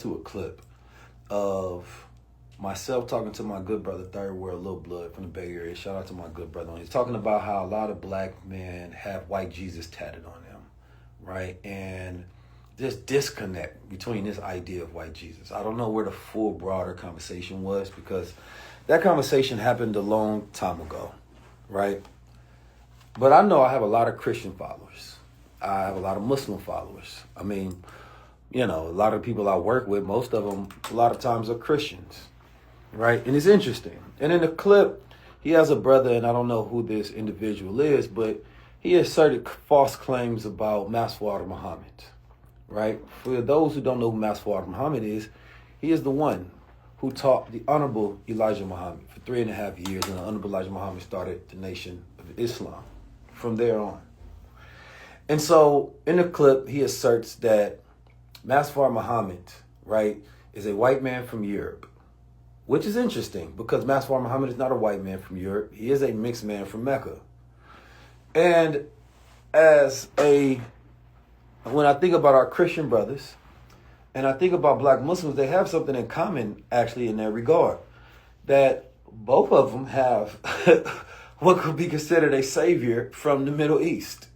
To a clip of myself talking to my good brother, Third World Lil Blood from the Bay Area. Shout out to my good brother. He's talking about how a lot of black men have white Jesus tatted on them, right? And this disconnect between this idea of white Jesus. I don't know where the full broader conversation was because that conversation happened a long time ago, right? But I know I have a lot of Christian followers. I have a lot of Muslim followers. I mean, a lot of people I work with, most of them, a lot of times are Christians, right? And it's interesting. And in the clip, he has a brother, and I don't know who this individual is, but he asserted false claims about Master Muhammad, right? For those who don't know who Master Muhammad is, he is the one who taught the Honorable Elijah Muhammad for 3.5 years, and the Honorable Elijah Muhammad started the Nation of Islam from there on. And so in the clip, he asserts that Master Muhammad, right, is a white man from Europe, which is interesting because Master Muhammad is not a white man from Europe. He is a mixed man from Mecca. And when I think about our Christian brothers and I think about black Muslims, they have something in common actually in that regard, that both of them have what could be considered a savior from the Middle East.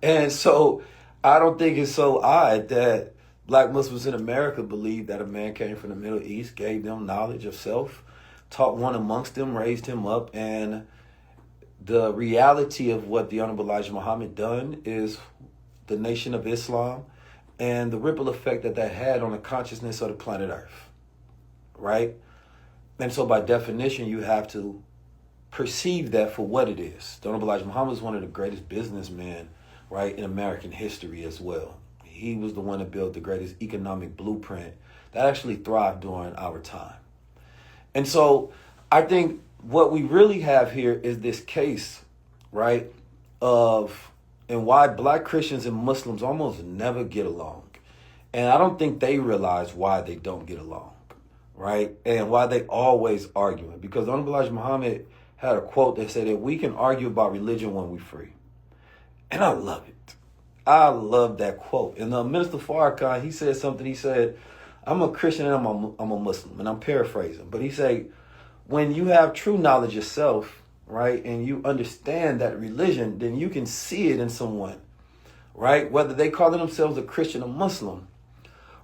And so I don't think it's so odd that black Muslims in America believe that a man came from the Middle East, gave them knowledge of self, taught one amongst them, raised him up, and the reality of what the Honorable Elijah Muhammad done is the Nation of Islam and the ripple effect that had on the consciousness of the planet Earth, right? And so by definition, you have to perceive that for what it is. The Honorable Elijah Muhammad is one of the greatest businessmen, right, in American history as well. He was the one that built the greatest economic blueprint that actually thrived during our time. And so I think what we really have here is this case, right, and why black Christians and Muslims almost never get along. And I don't think they realize why they don't get along, right, and why they always arguing. Because the Honorable Elijah Muhammad had a quote that said that we can argue about religion when we're free. And I love it. I love that quote. And Minister Farrakhan, he said something. He said, I'm a Christian and I'm a Muslim. And I'm paraphrasing. But he said, when you have true knowledge yourself, right, and you understand that religion, then you can see it in someone, right, whether they call themselves a Christian or Muslim,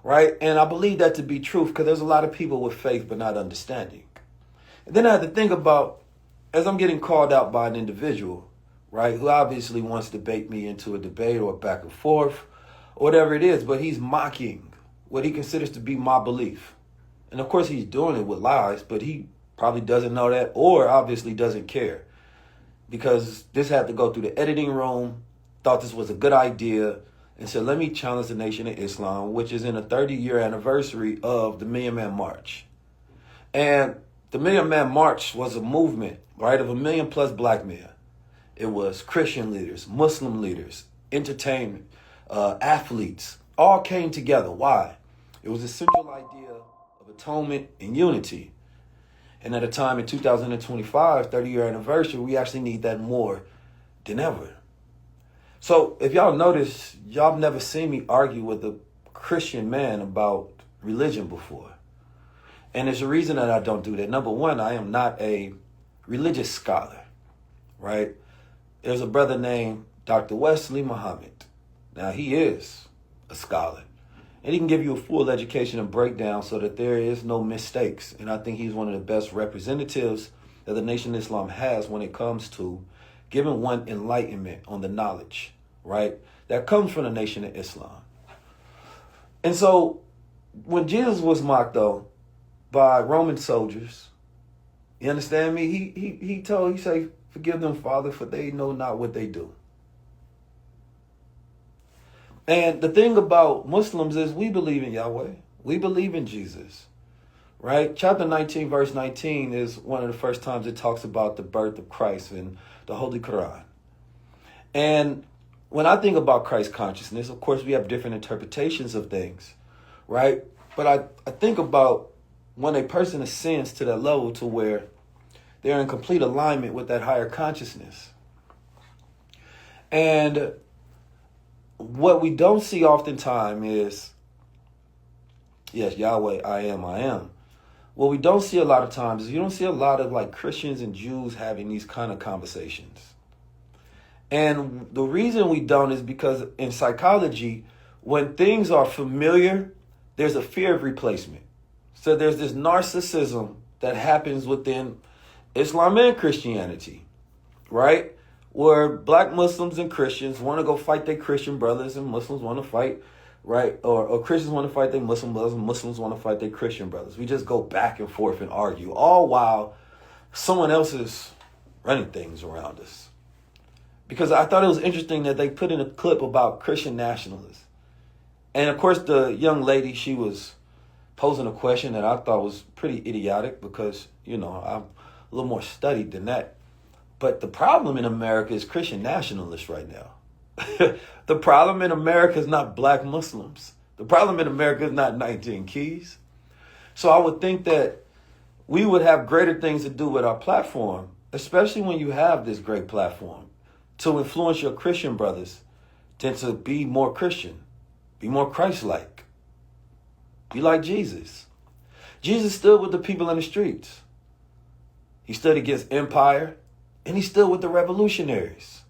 right? And I believe that to be true because there's a lot of people with faith but not understanding. And then I had to think about, as I'm getting called out by an individual, right, who obviously wants to bait me into a debate or back and forth, or whatever it is, but he's mocking what he considers to be my belief. And of course, he's doing it with lies, but he probably doesn't know that or obviously doesn't care because this had to go through the editing room, thought this was a good idea, and said, let me challenge the Nation of Islam, which is in a 30-year anniversary of the Million Man March. And the Million Man March was a movement, right, of 1 million plus black men. It was Christian leaders, Muslim leaders, entertainment, athletes, all came together. Why? It was a central idea of atonement and unity. And at a time in 2025, 30-year anniversary, we actually need that more than ever. So if y'all notice, y'all have never seen me argue with a Christian man about religion before. And there's a reason that I don't do that. Number one, I am not a religious scholar, right? There's a brother named Dr. Wesley Muhammad. Now, he is a scholar. And he can give you a full education and breakdown so that there is no mistakes. And I think he's one of the best representatives that the Nation of Islam has when it comes to giving one enlightenment on the knowledge, right, that comes from the Nation of Islam. And so when Jesus was mocked, though, by Roman soldiers, you understand me? He said, forgive them, Father, for they know not what they do. And the thing about Muslims is we believe in Yahweh. We believe in Jesus, right? Chapter 19, verse 19 is one of the first times it talks about the birth of Christ in the Holy Quran. And when I think about Christ consciousness, of course, we have different interpretations of things, right? But I think about when a person ascends to that level to where they're in complete alignment with that higher consciousness. And what we don't see oftentimes is Yes, Yahweh, I am, I am. What we don't see a lot of times is you don't see a lot of like Christians and Jews having these kind of conversations. And the reason we don't is because in psychology, when things are familiar, there's a fear of replacement. So there's this narcissism that happens within Islam and Christianity, right? Where black Muslims and Christians want to go fight their Christian brothers and Muslims want to fight, right? Or Christians want to fight their Muslim brothers and Muslims want to fight their Christian brothers. We just go back and forth and argue, all while someone else is running things around us. Because I thought it was interesting that they put in a clip about Christian nationalists. And of course, the young lady, she was posing a question that I thought was pretty idiotic because, you know, I'm a little more studied than that. But the problem in America is Christian nationalists right now. The problem in America is not black Muslims. The problem in America is not 19 Keys. So I would think that we would have greater things to do with our platform, especially when you have this great platform, to influence your Christian brothers than to be more Christian, be more Christ-like, be like Jesus. Jesus stood with the people in the streets. He stood against empire, and he stood with the revolutionaries.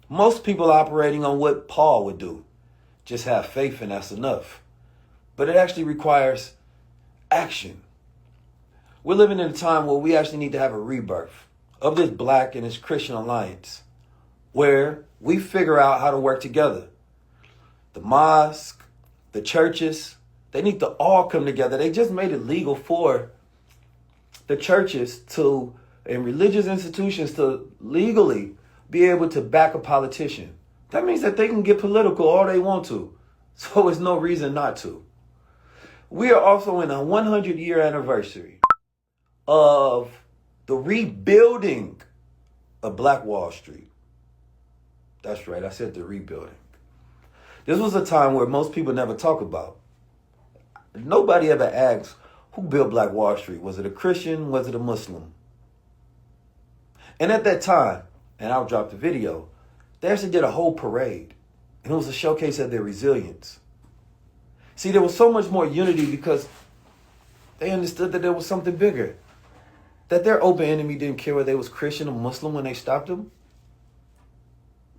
Most people operating on what Paul would do, just have faith and that's enough. But it actually requires action. We're living in a time where we actually need to have a rebirth of this black and this Christian alliance, where we figure out how to work together. The mosque, the churches, they need to all come together. They just made it legal for the churches to, and religious institutions to legally be able to back a politician. That means that they can get political all they want to. So there's no reason not to. We are also in a 100-year anniversary of the rebuilding of Black Wall Street. That's right, I said the rebuilding. This was a time where most people never talk about. Nobody ever asks, who built Black Wall Street? Was it a Christian? Was it a Muslim? And at that time, and I'll drop the video, they actually did a whole parade. And it was a showcase of their resilience. See, there was so much more unity because they understood that there was something bigger. That their open enemy didn't care whether they was Christian or Muslim when they stopped them.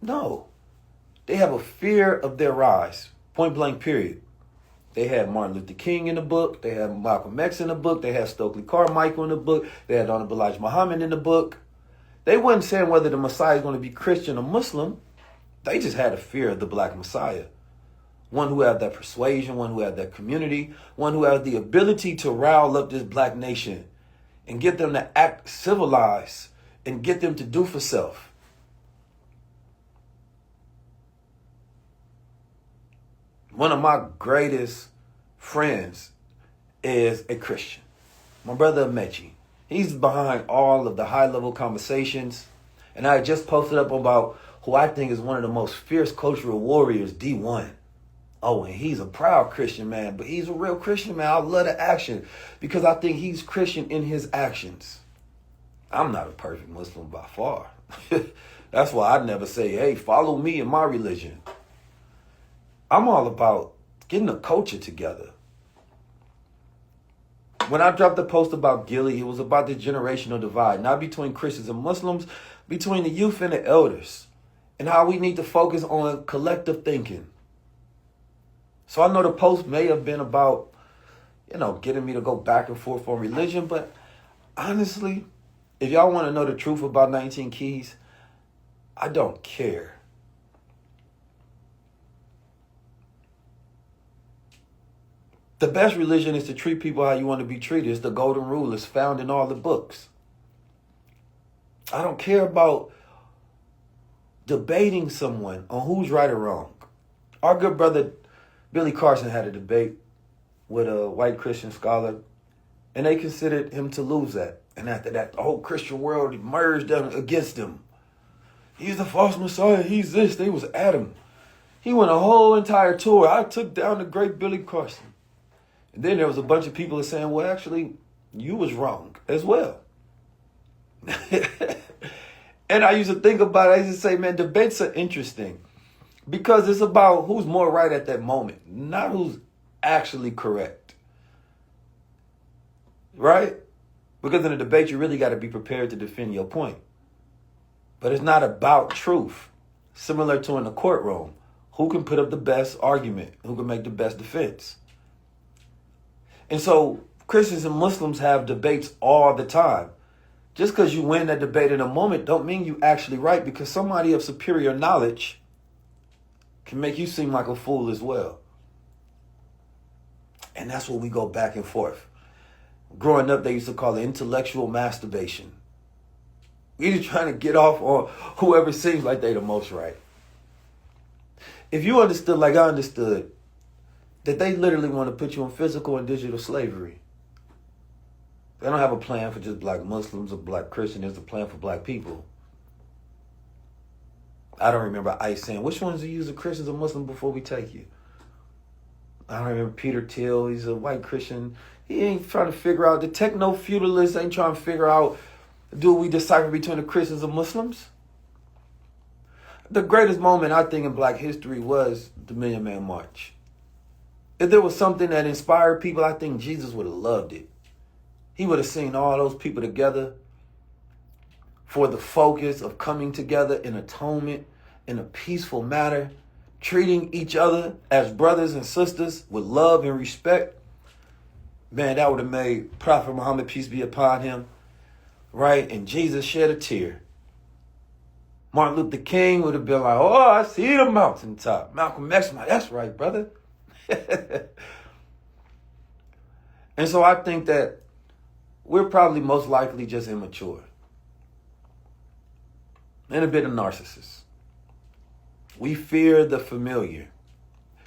No. They have a fear of their rise. Point blank, period. They had Martin Luther King in the book. They had Malcolm X in the book. They had Stokely Carmichael in the book. They had Honorable Elijah Muhammad in the book. They wasn't saying whether the Messiah is going to be Christian or Muslim. They just had a fear of the black Messiah. One who had that persuasion, one who had that community, one who had the ability to rile up this black nation and get them to act civilized and get them to do for self. One of my greatest friends is a Christian. My brother Amechi. He's behind all of the high-level conversations. And I just posted up about who I think is one of the most fierce cultural warriors, D1. Oh, and he's a proud Christian man, but he's a real Christian man. I love the action because I think he's Christian in his actions. I'm not a perfect Muslim by far. That's why I never say, hey, follow me in my religion. I'm all about getting a culture together. When I dropped the post about Gilly, it was about the generational divide, not between Christians and Muslims, between the youth and the elders, and how we need to focus on collective thinking. So I know the post may have been about, getting me to go back and forth on religion, but honestly, if y'all want to know the truth about 19 Keys, I don't care. The best religion is to treat people how you want to be treated. It's the golden rule. It's found in all the books. I don't care about debating someone on who's right or wrong. Our good brother Billy Carson had a debate with a white Christian scholar, and they considered him to lose that. And after that, the whole Christian world emerged against him. He's the false Messiah. He's this. They was at him. He went a whole entire tour. I took down the great Billy Carson. And then there was a bunch of people that saying, well, actually, you was wrong as well. And I used to think about it. I used to say, man, debates are interesting because it's about who's more right at that moment, not who's actually correct. right? Because in a debate, you really got to be prepared to defend your point. But it's not about truth. Similar to in the courtroom, who can put up the best argument? Who can make the best defense? And so Christians and Muslims have debates all the time. Just because you win that debate in a moment don't mean you actually right, because somebody of superior knowledge can make you seem like a fool as well. And that's what we go back and forth. Growing up, they used to call it intellectual masturbation. You're just trying to get off on whoever seems like they the most right. If you understood, like I understood, that they literally want to put you in physical and digital slavery. They don't have a plan for just black Muslims or black Christians. There's a plan for black people. I don't remember ICE saying, which ones do you use, a Christians or Muslim, before we take you? I don't remember Peter Thiel. He's a white Christian. He ain't trying to figure out, the techno-feudalists ain't trying to figure out, do we decipher between the Christians and Muslims? The greatest moment, I think, in black history was the Million Man March. If there was something that inspired people, I think Jesus would have loved it. He would have seen all those people together for the focus of coming together in atonement in a peaceful manner, treating each other as brothers and sisters with love and respect. Man, that would have made Prophet Muhammad, peace be upon him, right? And Jesus shed a tear. Martin Luther King would have been like, oh, I see the mountaintop. Malcolm X, that's right, brother. And so I think that we're probably most likely just immature and a bit of narcissists. We fear the familiar.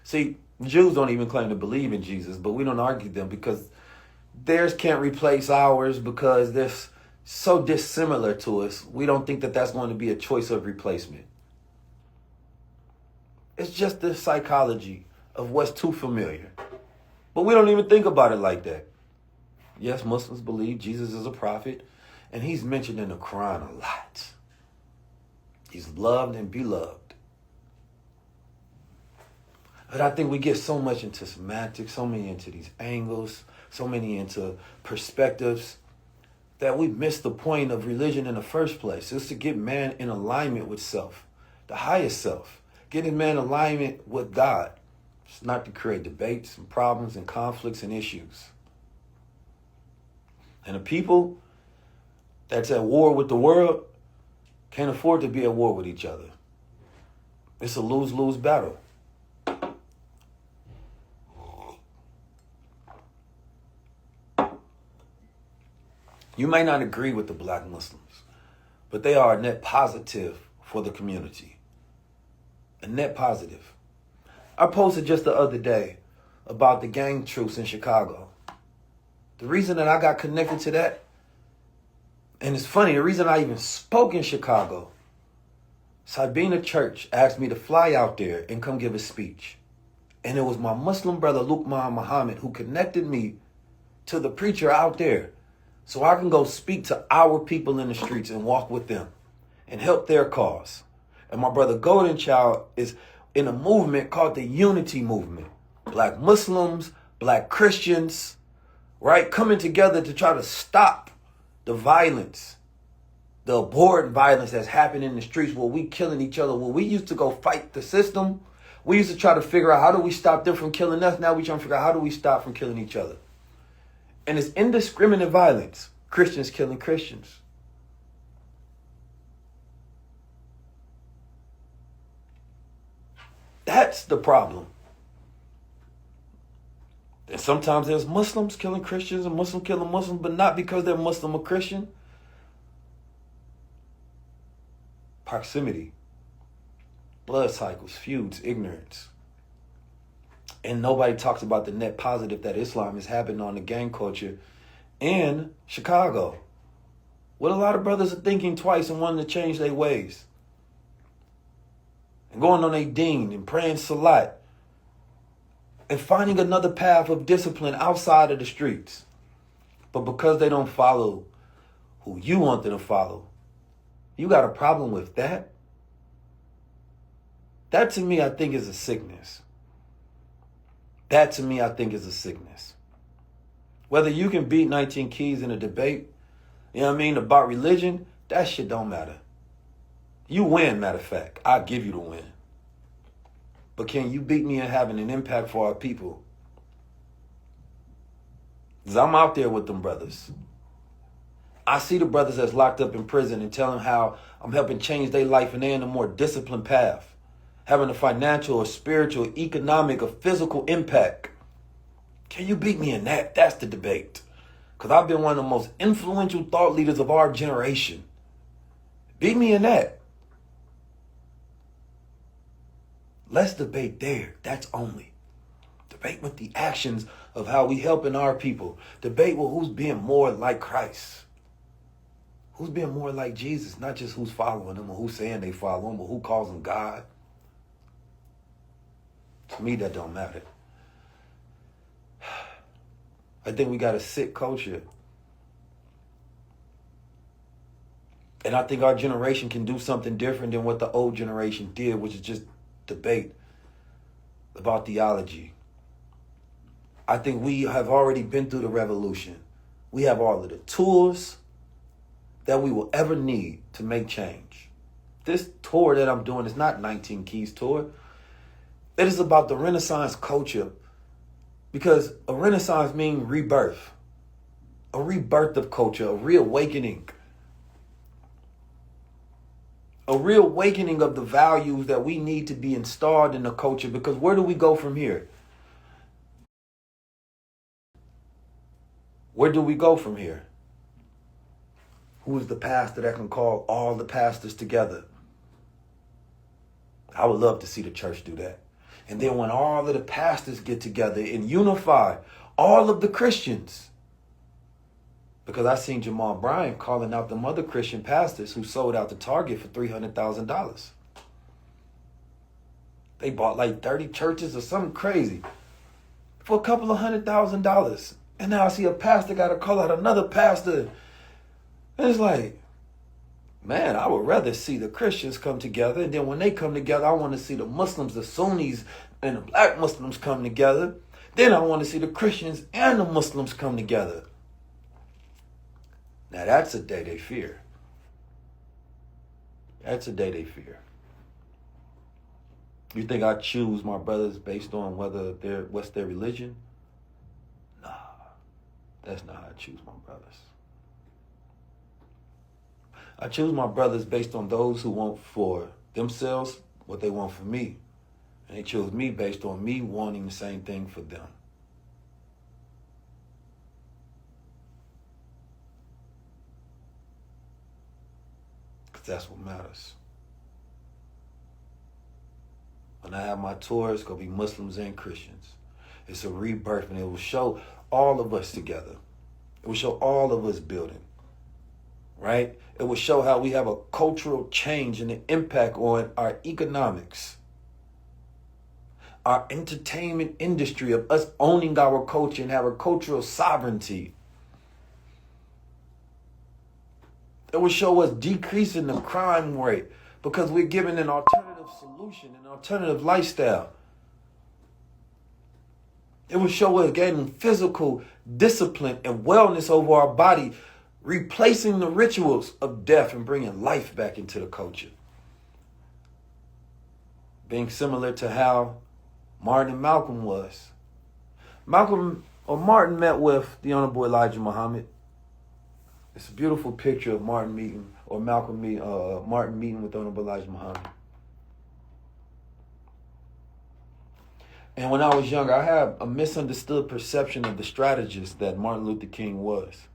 See, Jews don't even claim to believe in Jesus, but we don't argue them because theirs can't replace ours, because they're so dissimilar to us. We don't think that that's going to be a choice of replacement. It's just the psychology of what's too familiar. But we don't even think about it like that. Yes, Muslims believe Jesus is a prophet, and he's mentioned in the Quran a lot. He's loved and beloved. But I think we get so much into semantics, so many into these angles, so many into perspectives, that we miss the point of religion in the first place. It's to get man in alignment with self, the highest self. Getting man in alignment with God. It's not to create debates and problems and conflicts and issues. And the people that's at war with the world can't afford to be at war with each other. It's a lose-lose battle. You may not agree with the black Muslims, but they are a net positive for the community. A net positive. I posted just the other day about the gang truce in Chicago. The reason that I got connected to that, and it's funny, the reason I even spoke in Chicago, Sabina Church asked me to fly out there and come give a speech. And it was my Muslim brother, Luqman Muhammad, who connected me to the preacher out there so I can go speak to our people in the streets and walk with them and help their cause. And my brother Golden Child is in a movement called the Unity Movement. Black Muslims, black Christians, right? Coming together to try to stop the violence, the abhorrent violence that's happening in the streets where we killing each other. Where we used to go fight the system, we used to try to figure out how do we stop them from killing us. Now we trying to figure out how do we stop from killing each other. And it's indiscriminate violence. Christians killing Christians. That's the problem. And sometimes there's Muslims killing Christians and Muslims killing Muslims, but not because they're Muslim or Christian. Proximity, blood cycles, feuds, ignorance. And nobody talks about the net positive that Islam is having on the gang culture in Chicago. What a lot of brothers are thinking twice and wanting to change their ways. And going on a deen and praying salat. And finding another path of discipline outside of the streets. But because they don't follow who you want them to follow, you got a problem with that? That to me, I think is a sickness. That to me, I think is a sickness. Whether you can beat 19 Keys in a debate, you know what I mean, about religion, that shit don't matter. You win, matter of fact. I'll give you the win. But can you beat me in having an impact for our people? Because I'm out there with them brothers. I see the brothers that's locked up in prison and tell them how I'm helping change their life and they're in a more disciplined path. Having a financial or spiritual, economic or physical impact. Can you beat me in that? That's the debate. Because I've been one of the most influential thought leaders of our generation. Beat me in that. Let's debate there. That's only. Debate with the actions of how we helping our people. Debate with who's being more like Christ. Who's being more like Jesus, not just who's following him or who's saying they follow him or who calls him God. To me, that don't matter. I think we got a sick culture. And I think our generation can do something different than what the old generation did, which is just debate about theology. I think we have already been through the revolution. We have all of the tools that we will ever need to make change. This tour that I'm doing is not 19 Keys tour. It is about the Renaissance culture, because a Renaissance means rebirth, a rebirth of culture, a reawakening. A reawakening of the values that we need to be installed in the culture, because where do we go from here? Where do we go from here? Who is the pastor that can call all the pastors together? I would love to see the church do that. And then when all of the pastors get together and unify all of the Christians. Because I seen Jamal Bryant calling out them other Christian pastors who sold out to Target for $300,000. They bought like 30 churches or something crazy for a couple of $100,000. And now I see a pastor got to call out another pastor. And it's like, man, I would rather see the Christians come together. And then when they come together, I want to see the Muslims, the Sunnis, and the black Muslims come together. Then I want to see the Christians and the Muslims come together. Now that's a day they fear. That's a day they fear. You think I choose my brothers based on what's their religion? Nah, that's not how I choose my brothers. I choose my brothers based on those who want for themselves what they want for me. And they chose me based on me wanting the same thing for them. Because that's what matters. When I have my tour, it's going to be Muslims and Christians. It's a rebirth, and it will show all of us together. It will show all of us building. Right? It will show how we have a cultural change and an impact on our economics, our entertainment industry, of us owning our culture and have a cultural sovereignty. It will show us decreasing the crime rate because we're giving an alternative solution, an alternative lifestyle. It will show us gaining physical discipline and wellness over our body, replacing the rituals of death and bringing life back into the culture. Being similar to how Martin and Malcolm was. Martin met with the Honorable Elijah Muhammad. It's a beautiful picture of Martin meeting with the Honorable Elijah Muhammad. And when I was younger, I had a misunderstood perception of the strategist that Martin Luther King was.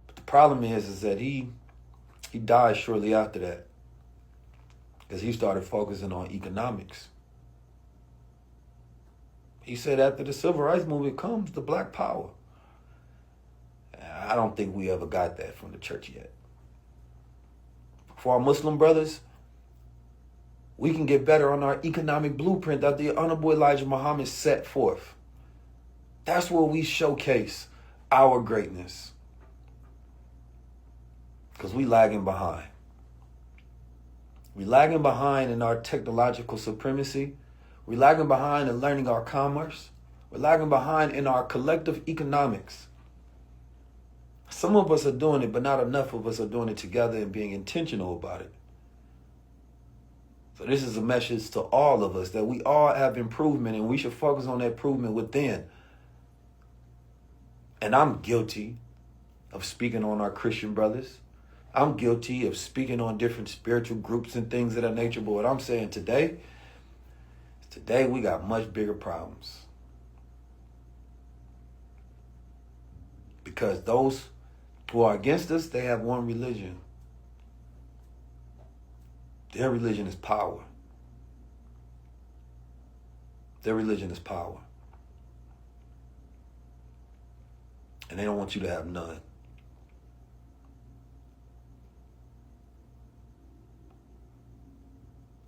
But the problem is that he died shortly after that because he started focusing on economics. He said after the Civil Rights Movement comes the Black Power. I don't think we ever got that from the church yet. For our Muslim brothers, we can get better on our economic blueprint that the Honorable Elijah Muhammad set forth. That's where we showcase our greatness. Because we lagging behind. We lagging behind in our technological supremacy. We lagging behind in learning our commerce. We're lagging behind in our collective economics. Some of us are doing it, but not enough of us are doing it together and being intentional about it. So this is a message to all of us that we all have improvement and we should focus on that improvement within. And I'm guilty of speaking on our Christian brothers. I'm guilty of speaking on different spiritual groups and things of that nature. But what I'm saying today we got much bigger problems. Because those who are against us, they have one religion. Their religion is power. Their religion is power. And they don't want you to have none.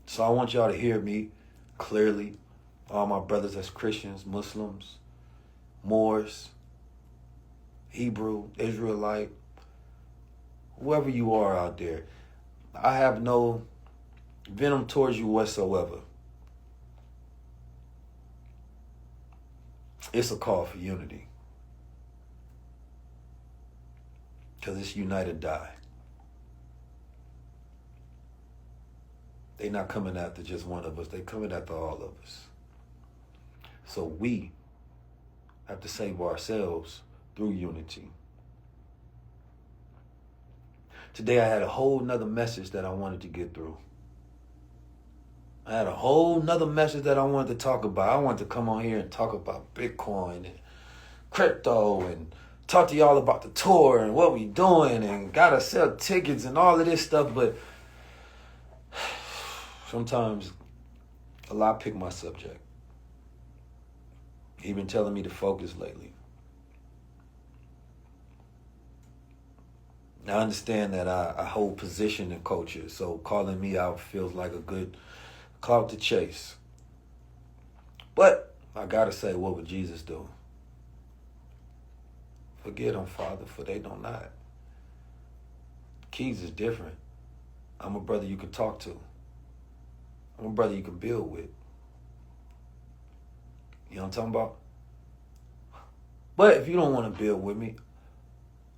So I want y'all to hear me clearly. All my brothers as Christians, Muslims, Moors, Hebrew, Israelite, whoever you are out there, I have no venom towards you whatsoever. It's a call for unity. Because it's unite or die. They're not coming after just one of us. They're coming after all of us. So we have to save ourselves through unity. Today I had a whole nother message that I wanted to get through. I had a whole nother message that I wanted to talk about. I wanted to come on here and talk about Bitcoin and crypto and talk to y'all about the tour and what we doing and gotta sell tickets and all of this stuff, but sometimes a lot pick my subject. He been telling me to focus lately. Now I understand that I hold position in culture, so calling me out feels like a good clout to chase. But I gotta say, what would Jesus do? Forget them, Father, for they know not. Keys is different. I'm a brother you can talk to. I'm a brother you can build with. You know what I'm talking about? But if you don't want to build with me,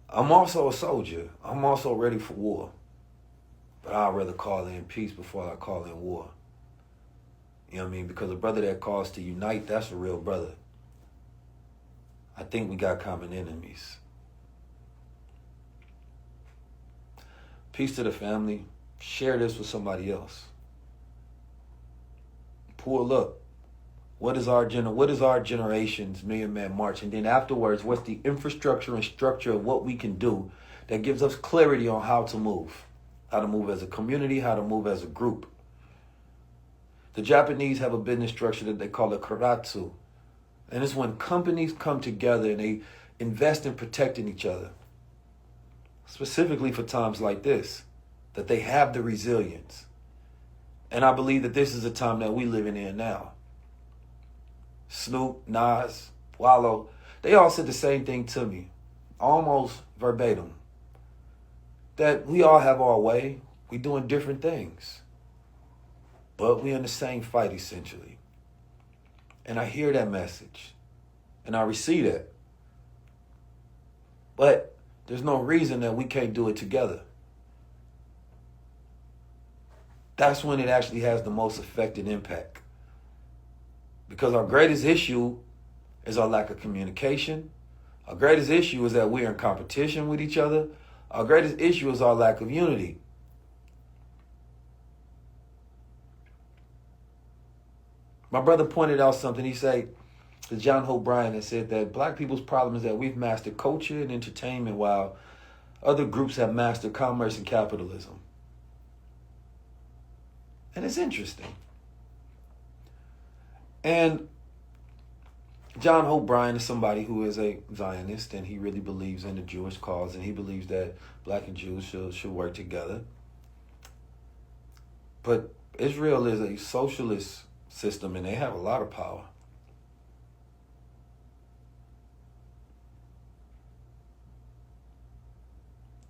I'm also a soldier. I'm also ready for war. But I'd rather call in peace before I call in war. You know what I mean? Because a brother that calls to unite, that's a real brother. I think we got common enemies. Peace to the family. Share this with somebody else. Pull up. What is our generation's Million Man March? And then afterwards, what's the infrastructure and structure of what we can do that gives us clarity on how to move? How to move as a community, how to move as a group. The Japanese have a business structure that they call a karatsu. And it's when companies come together and they invest in protecting each other. Specifically for times like this. That they have the resilience. And I believe that this is a time that we living in now. Snoop, Nas, Wallow, they all said the same thing to me. Almost verbatim. That we all have our way. We doing different things. But we in the same fight essentially. And I hear that message. And I receive that. But there's no reason that we can't do it together. That's when it actually has the most effect and impact. Because our greatest issue is our lack of communication. Our greatest issue is that we're in competition with each other. Our greatest issue is our lack of unity. My brother pointed out something. He said, John Hope Bryant had said that black people's problem is that we've mastered culture and entertainment while other groups have mastered commerce and capitalism. And it's interesting. And John Hope Bryant is somebody who is a Zionist, and he really believes in the Jewish cause, and he believes that black and Jews should work together. But Israel is a socialist system, and they have a lot of power.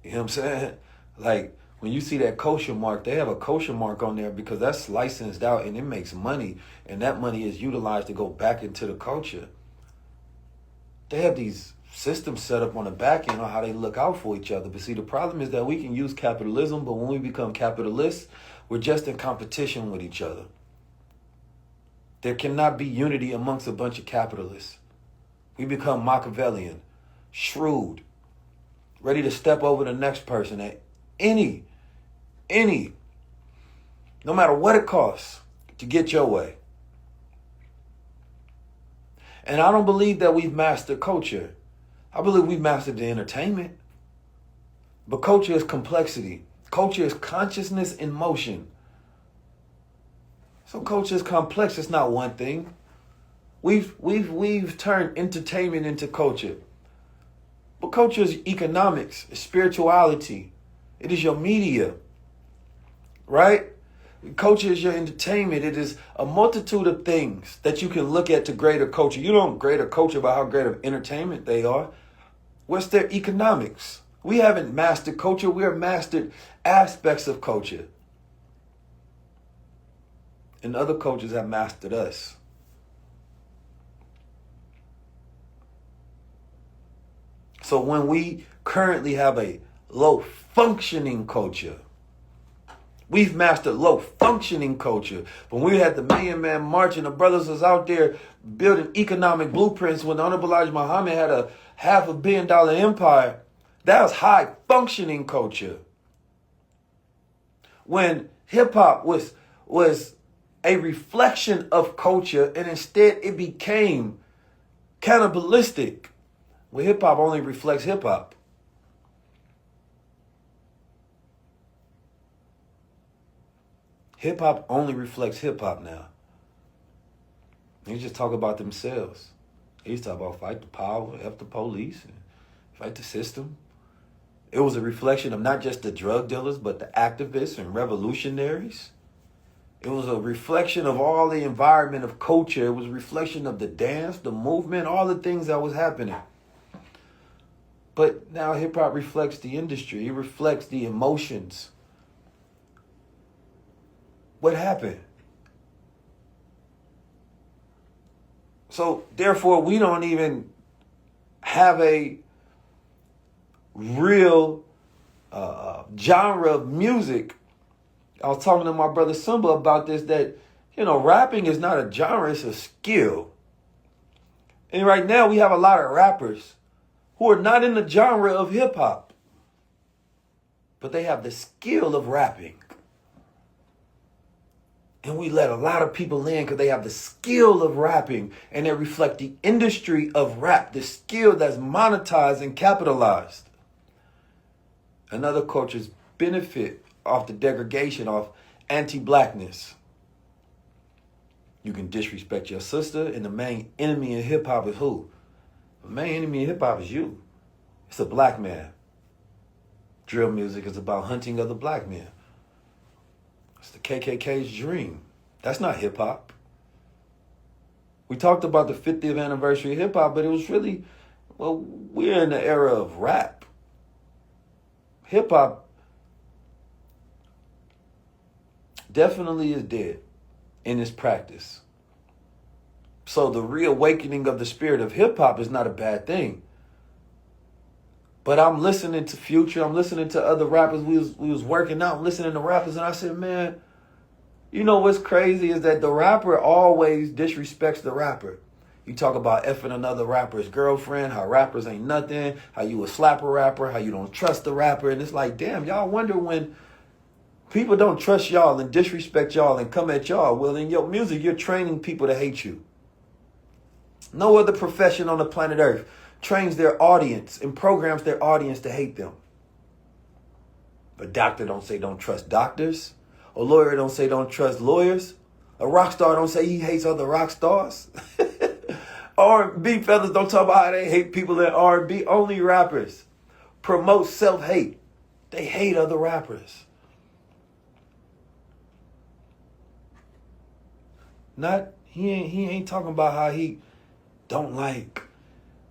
You know what I'm saying? Like, when you see that kosher mark, they have a kosher mark on there because that's licensed out and it makes money. And that money is utilized to go back into the culture. They have these systems set up on the back end on how they look out for each other. But see, the problem is that we can use capitalism, but when we become capitalists, we're just in competition with each other. There cannot be unity amongst a bunch of capitalists. We become Machiavellian, shrewd, ready to step over the next person at any, no matter what it costs to get your way. And I don't believe that we've mastered culture. I believe we've mastered the entertainment. But culture is complexity. Culture is consciousness in motion. So culture is complex. It's not one thing. We've turned entertainment into culture. But culture is economics, it's spirituality. It is your media, right? Culture is your entertainment. It is a multitude of things that you can look at to grade a culture. You don't grade a culture by how great of entertainment they are. What's their economics? We haven't mastered culture. We have mastered aspects of culture. And other cultures have mastered us. So when we currently have a low functioning culture, we've mastered low functioning culture. When we had the Million Man March and the brothers was out there building economic blueprints when the Honorable Elijah Muhammad had a $500 million empire, that was high functioning culture. When hip hop was a reflection of culture and instead it became cannibalistic. Well, hip hop only reflects hip hop. Hip hop only reflects hip hop now. They just talk about themselves. They used to talk about fight the power, F the police, and fight the system. It was a reflection of not just the drug dealers, but the activists and revolutionaries. It was a reflection of all the environment of culture. It was a reflection of the dance, the movement, all the things that was happening. But now hip hop reflects the industry. It reflects the emotions. What happened? So therefore, we don't even have a real genre of music. I was talking to my brother Simba about this, that, rapping is not a genre, it's a skill. And right now we have a lot of rappers who are not in the genre of hip hop, but they have the skill of rapping. And we let a lot of people in because they have the skill of rapping and they reflect the industry of rap, the skill that's monetized and capitalized. And other cultures benefit off the degradation of anti-blackness. You can disrespect your sister, and the main enemy in hip hop is who? The main enemy in hip hop is you. It's a black man. Drill music is about hunting other black men. It's the KKK's dream. That's not hip hop. We talked about the 50th anniversary of hip hop, but it was really, we're in the era of rap. Hip hop definitely is dead in its practice. So the reawakening of the spirit of hip hop is not a bad thing. But I'm listening to Future, I'm listening to other rappers. We was working out, listening to rappers, and I said, man, you know what's crazy is that the rapper always disrespects the rapper. You talk about effing another rapper's girlfriend, how rappers ain't nothing, how you a slapper rapper, how you don't trust the rapper. And it's like, damn, y'all wonder when people don't trust y'all and disrespect y'all and come at y'all. Well, in your music, you're training people to hate you. No other profession on the planet Earth trains their audience and programs their audience to hate them. A doctor don't say don't trust doctors. A lawyer don't say don't trust lawyers. A rock star don't say he hates other rock stars. R&B fellas don't talk about how they hate people in R&B. Only rappers promote self-hate. They hate other rappers. He ain't talking about how he don't like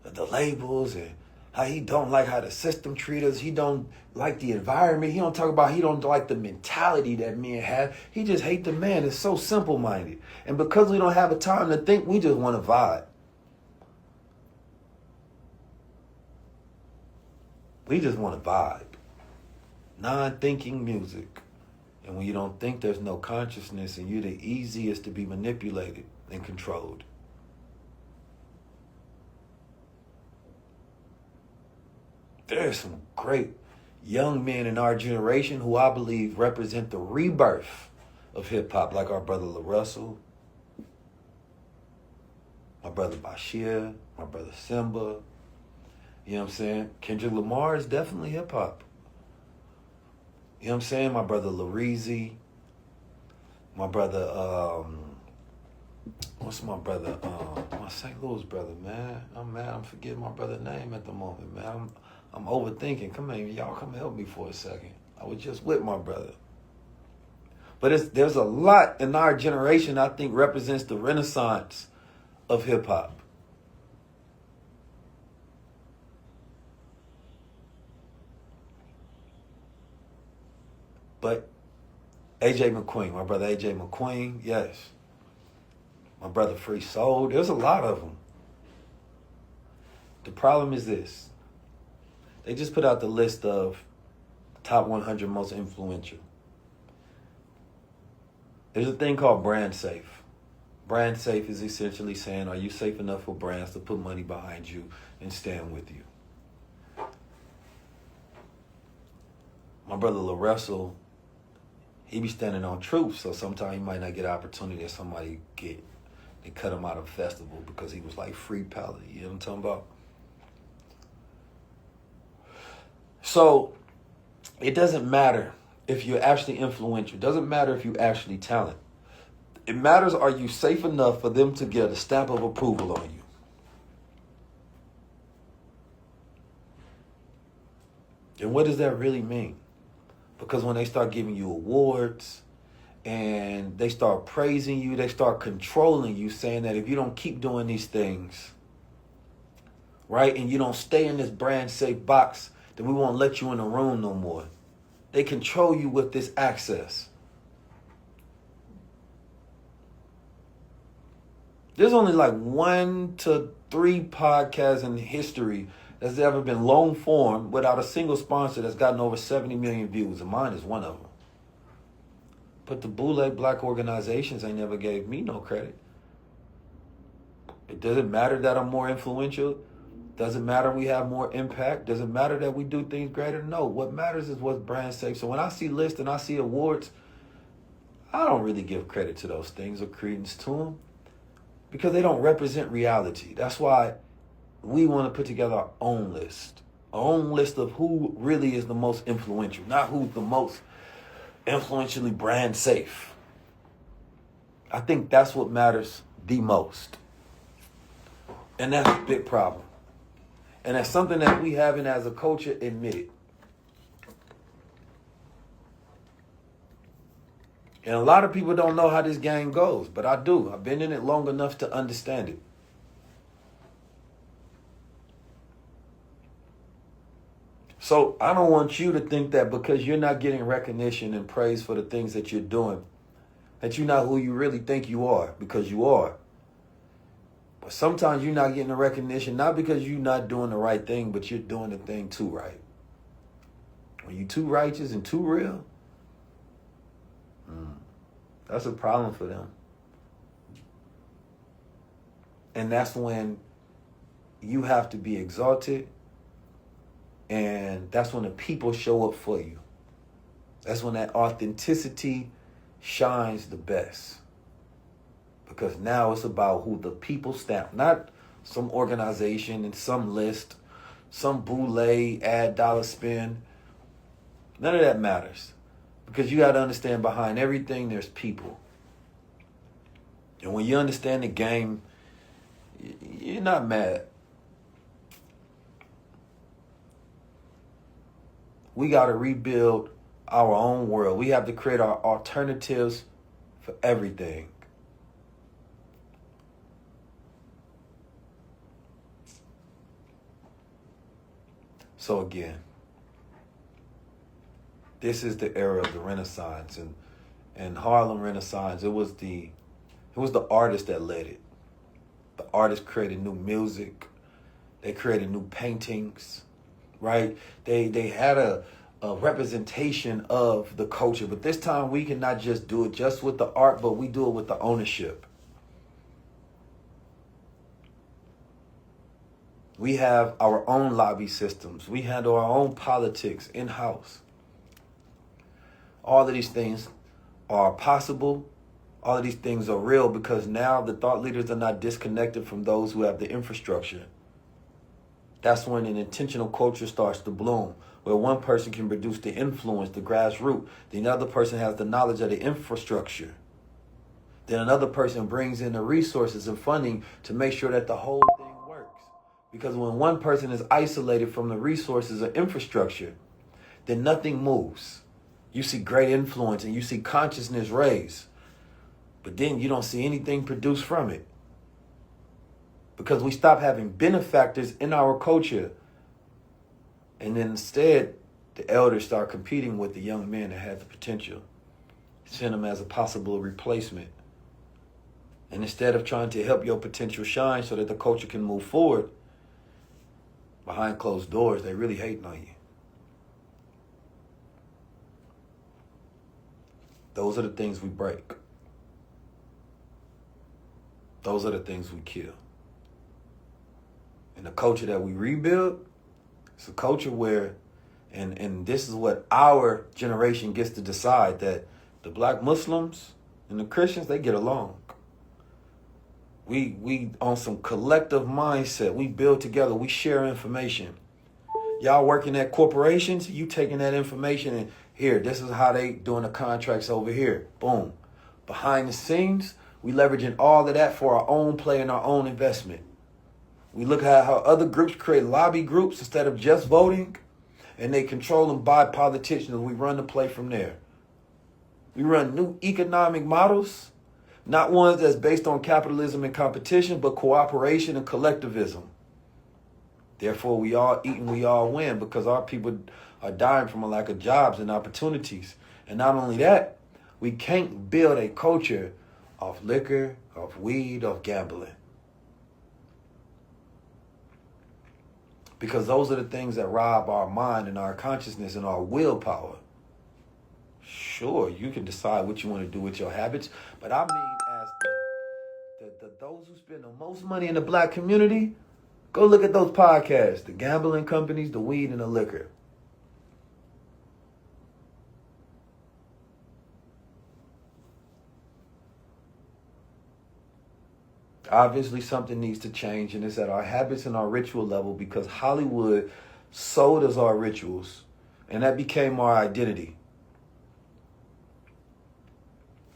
the labels and how he don't like how the system treats us. He don't like the environment. He don't talk about he don't like the mentality that men have. He just hate the man. It's so simple-minded. And because we don't have a time to think, we just want to vibe. We just want to vibe. Non-thinking music. And when you don't think, there's no consciousness, and you're the easiest to be manipulated and controlled. There's some great young men in our generation who I believe represent the rebirth of hip-hop, like our brother La Russell, my brother Bashir, my brother Simba. You know what I'm saying? Kendrick Lamar is definitely hip-hop. You know what I'm saying? My brother Lareezy, my brother, what's my brother, my St. Louis brother, man. I'm mad, I'm forgetting my brother's name at the moment, man. I'm overthinking. Come on, y'all come help me for a second. I was just with my brother. But there's a lot in our generation I think represents the renaissance of hip-hop. But AJ McQueen, my brother AJ McQueen, yes. My brother Free Soul, there's a lot of them. The problem is this. They just put out the list of top 100 most influential. There's a thing called brand safe. Brand safe is essentially saying, are you safe enough for brands to put money behind you and stand with you? My brother La Russell, he be standing on truth, so sometimes he might not get an opportunity that somebody get. They cut him out of a festival because he was like free palette. You know what I'm talking about? So it doesn't matter if you're actually influential. It doesn't matter if you're actually talented. It matters, are you safe enough for them to get a stamp of approval on you? And what does that really mean? Because when they start giving you awards and they start praising you, they start controlling you, saying that if you don't keep doing these things, right, and you don't stay in this brand safe box, then we won't let you in the room no more. They control you with this access. There's only like 1 to 3 podcasts in history that's ever been long form without a single sponsor that's gotten over 70 million views, and mine is one of them. But the Boule Black organizations ain't never gave me no credit. It doesn't matter that I'm more influential. Doesn't matter we have more impact. Doesn't matter that we do things greater. No, what matters is what's brand safe. So when I see lists and I see awards, I don't really give credit to those things or credence to them because they don't represent reality. That's why we want to put together our own list of who really is the most influential, not who's the most influentially brand safe. I think that's what matters the most. And that's a big problem. And that's something that we haven't as a culture admitted. And a lot of people don't know how this game goes, but I do. I've been in it long enough to understand it. So I don't want you to think that because you're not getting recognition and praise for the things that you're doing, that you're not who you really think you are, because you are. But sometimes you're not getting the recognition, not because you're not doing the right thing, but you're doing the thing too right. When you're too righteous and too real, that's a problem for them. And that's when you have to be exalted, and that's when the people show up for you. That's when that authenticity shines the best. Because now it's about who the people stamp, not some organization and some list, some boule, ad, dollar spend. None of that matters. Because you got to understand behind everything, there's people. And when you understand the game, you're not mad. We got to rebuild our own world. We have to create our alternatives for everything. So again, this is the era of the Renaissance, and Harlem Renaissance. It was the artists that led it. The artists created new music. They created new paintings. right? They had a representation of the culture, but this time we can not just do it just with the art, but we do it with the ownership. We have our own lobby systems. We handle our own politics in-house. All of these things are possible. All of these things are real because now the thought leaders are not disconnected from those who have the infrastructure. That's when an intentional culture starts to bloom, where one person can produce the influence, the grassroots. The other person has the knowledge of the infrastructure. Then another person brings in the resources and funding to make sure that the whole thing works. Because when one person is isolated from the resources or infrastructure, then nothing moves. You see great influence and you see consciousness raised, but then you don't see anything produced from it. Because we stop having benefactors in our culture. And then instead, the elders start competing with the young men that had the potential. Send them as a possible replacement. And instead of trying to help your potential shine so that the culture can move forward, behind closed doors, they really hating on you. Those are the things we break. Those are the things we kill. And the culture that we rebuild, it's a culture where, and this is what our generation gets to decide, that the black Muslims and the Christians, they get along. We on some collective mindset. We build together. We share information. Y'all working at corporations, you taking that information and here, this is how they doing the contracts over here. Boom. Behind the scenes, we leveraging all of that for our own play and our own investment. We look at how other groups create lobby groups instead of just voting, and they control and buy politicians. We run the play from there. We run new economic models, not ones that's based on capitalism and competition, but cooperation and collectivism. Therefore, we all eat and we all win because our people are dying from a lack of jobs and opportunities. And not only that, we can't build a culture of liquor, of weed, of gambling. Because those are the things that rob our mind and our consciousness and our willpower. Sure, you can decide what you want to do with your habits, but I mean as those who spend the most money in the black community, go look at those podcasts, the gambling companies, the weed, and the liquor. Obviously, something needs to change, and it's at our habits and our ritual level because Hollywood sold us our rituals, and that became our identity.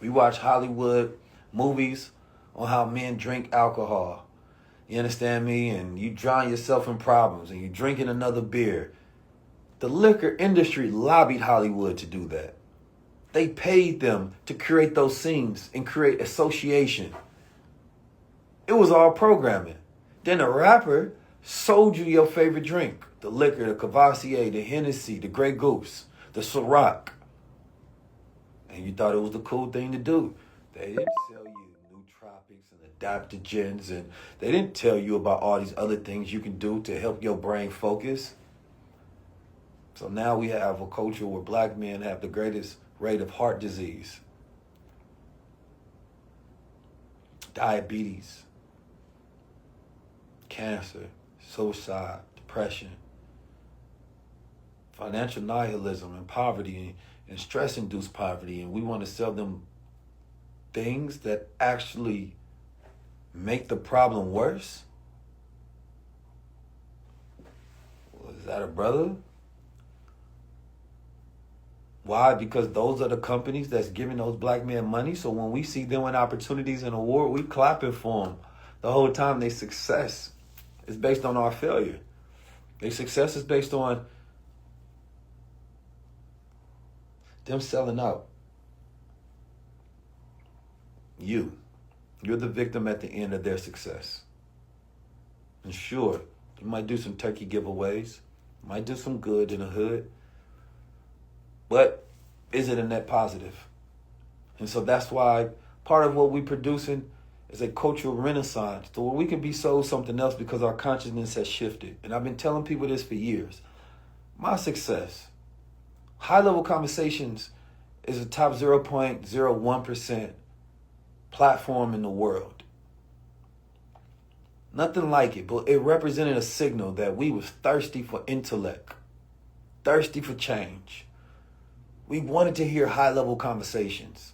We watch Hollywood movies on how men drink alcohol. You understand me? And you drown yourself in problems, and you're drinking another beer. The liquor industry lobbied Hollywood to do that. They paid them to create those scenes and create association. It was all programming. Then a rapper sold you your favorite drink. The liquor, the Cavassier, the Hennessy, the Grey Goose, the Ciroc. And you thought it was the cool thing to do. They didn't sell you nootropics and adaptogens, and they didn't tell you about all these other things you can do to help your brain focus. So now we have a culture where black men have the greatest rate of heart disease, diabetes, cancer, suicide, depression, financial nihilism and poverty and stress-induced poverty. And we want to sell them things that actually make the problem worse? Well, is that a brother? Why? Because those are the companies that's giving those black men money. So when we see them in opportunities in a war, we clapping for them. The whole time their success is based on our failure. Their success is based on them selling out. You're the victim at the end of their success. And sure, you might do some turkey giveaways, might do some good in the hood, but is it a net positive? And so that's why part of what we're producing is a cultural renaissance to where we can be sold something else because our consciousness has shifted. And I've been telling people this for years. My success. High-level conversations is a top 0.01% platform in the world. Nothing like it, but it represented a signal that we was thirsty for intellect, thirsty for change. We wanted to hear high-level conversations.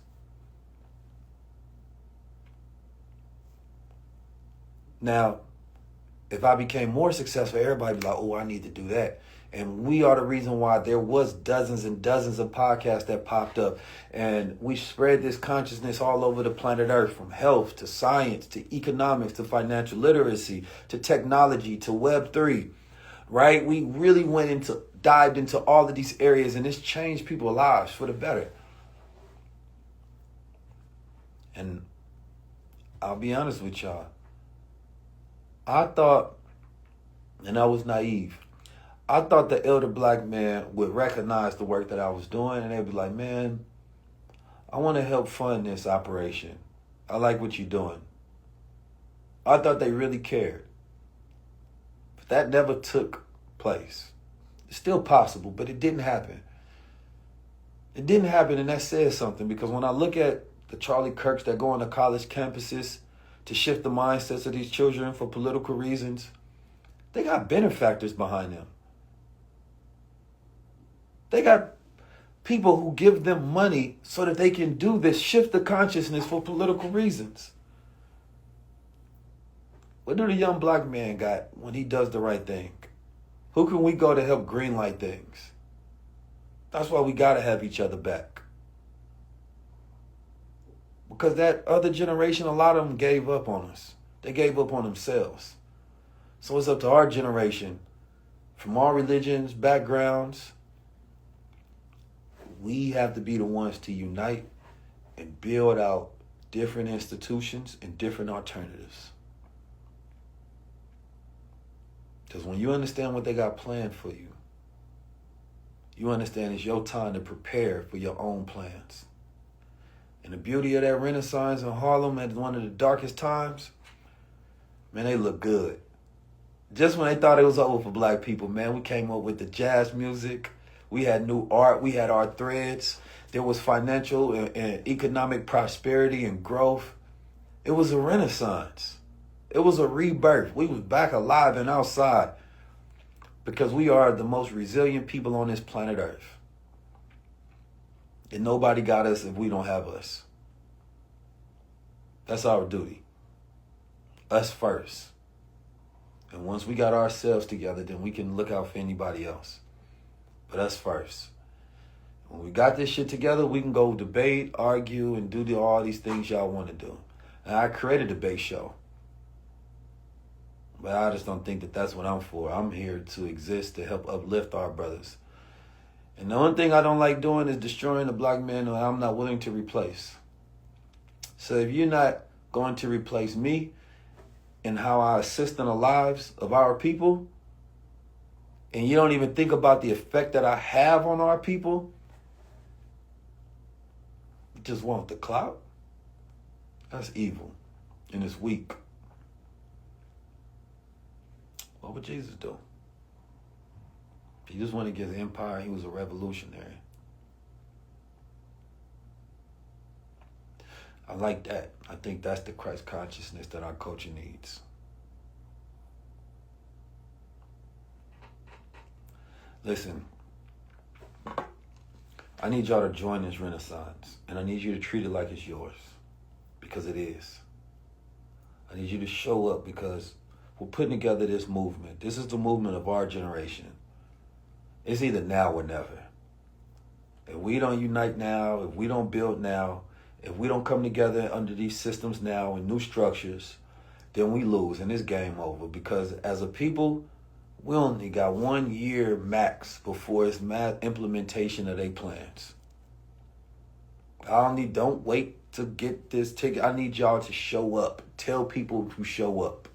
Now, if I became more successful, everybody would be like, oh, I need to do that. And we are the reason why there was dozens and dozens of podcasts that popped up. And we spread this consciousness all over the planet Earth, from health to science to economics to financial literacy to technology to Web3, right? We really dived into all of these areas, and it's changed people's lives for the better. And I'll be honest with y'all. I thought, and I was naive, I thought the elder black man would recognize the work that I was doing, and they'd be like, man, I want to help fund this operation. I like what you're doing. I thought they really cared. But that never took place. It's still possible, but it didn't happen. It didn't happen, and that says something, because when I look at the Charlie Kirks that go on to college campuses to shift the mindsets of these children for political reasons, they got benefactors behind them. They got people who give them money so that they can do this, shift the consciousness for political reasons. What do the young black man got when he does the right thing? Who can we go to help greenlight things? That's why we got to have each other back. Because that other generation, a lot of them gave up on us. They gave up on themselves. So it's up to our generation, from all religions, backgrounds. We have to be the ones to unite and build out different institutions and different alternatives. Because when you understand what they got planned for you, you understand it's your time to prepare for your own plans. And the beauty of that Renaissance in Harlem at one of the darkest times, man, they look good. Just when they thought it was over for black people, man, we came up with the jazz music. We had new art. We had our threads. There was financial and economic prosperity and growth. It was a renaissance. It was a rebirth. We was back alive and outside because we are the most resilient people on this planet Earth. And nobody got us if we don't have us. That's our duty. Us first. And once we got ourselves together, then we can look out for anybody else. But us first. When we got this shit together, we can go debate, argue, and do all these things y'all want to do. And I created a debate show. But I just don't think that that's what I'm for. I'm here to exist to help uplift our brothers. And the only thing I don't like doing is destroying the black man that I'm not willing to replace. So if you're not going to replace me and how I assist in the lives of our people, and you don't even think about the effect that I have on our people, you just want the clout, that's evil and it's weak. What would Jesus do? He just went against the empire. He was a revolutionary. I like that. I think that's the Christ consciousness that our culture needs. Listen, I need y'all to join this renaissance, and I need you to treat it like it's yours, because it is. I need you to show up because we're putting together this movement. This is the movement of our generation. It's either now or never. If we don't unite now, if we don't build now, if we don't come together under these systems now and new structures, then we lose and it's game over. Because as a people, we only got 1 year max before it's mass implementation of their plans. Don't wait to get this ticket. I need y'all to show up. Tell people to show up.